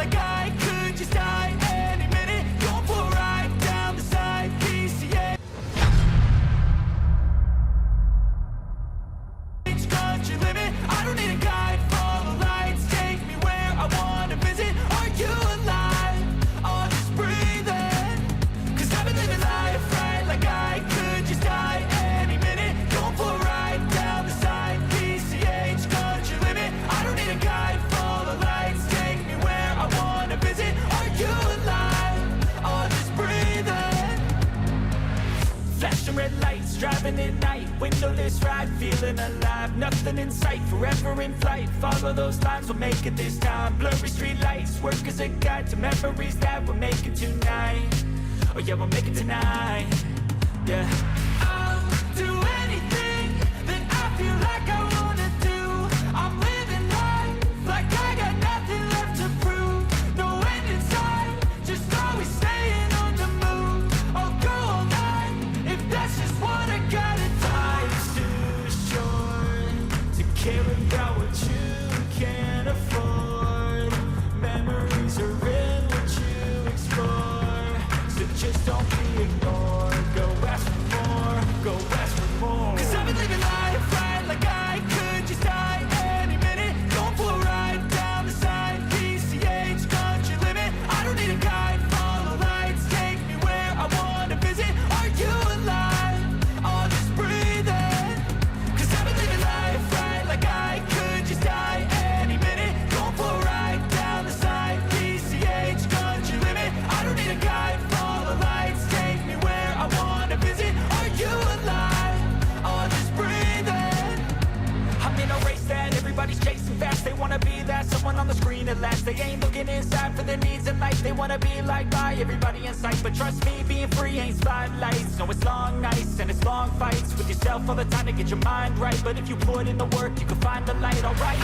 like I could just die any minute. Going for a ride down the side, PCH. Country limit, I don't need a guide, follow lights, take me where I wanna visit. Are you alive? I'll just breathe in, 'cause I've been living life right like I could just die any minute. Going for a ride down the side, PCH, country limit. I don't need a guide, follow lights, take me where I wanna visit. Are you alive? I'll just breathe in. Flashing red lights, driving at night, windowless ride, feeling alive. Nothing in sight, forever in flight. Follow those lines, we'll make it this time. Blurry street lights, work as a guide to memories that we're making tonight. Oh yeah, we'll make it tonight. Yeah. I'll do anything that I feel like I wanna do. I'm living life like I got nothing left to prove. No end in sight, just always staying on the move. I'll go all night if that's just what I gotta do. Life's too short to care about what you can't afford. Memories are in what you explore, so just don't be ignored. Go ask for more, go ask for more. 'Cause I've been living life right like I could just die any minute. Going for a ride down the side, PCH, country limit. I don't need a guide, follow lights, take me where I wanna visit. Are you alive? I'll just breathe in, 'cause I've been living life right like I could just die any minute. Going for a ride down the side, PCH, country limit. I don't need a guide, follow lights, take me where I wanna visit. Are you alive? I'll just breathe in. I'm in a race that everybody's chasing fast. They wanna be that someone on the screen at last. They ain't looking inside for their needs in life. They wanna be liked by everybody in sight, but trust me, being free ain't spotlights. No, it's long nights and it's long fights with yourself all the time to get your mind right. But if you put in the work, you can find the light. Alright,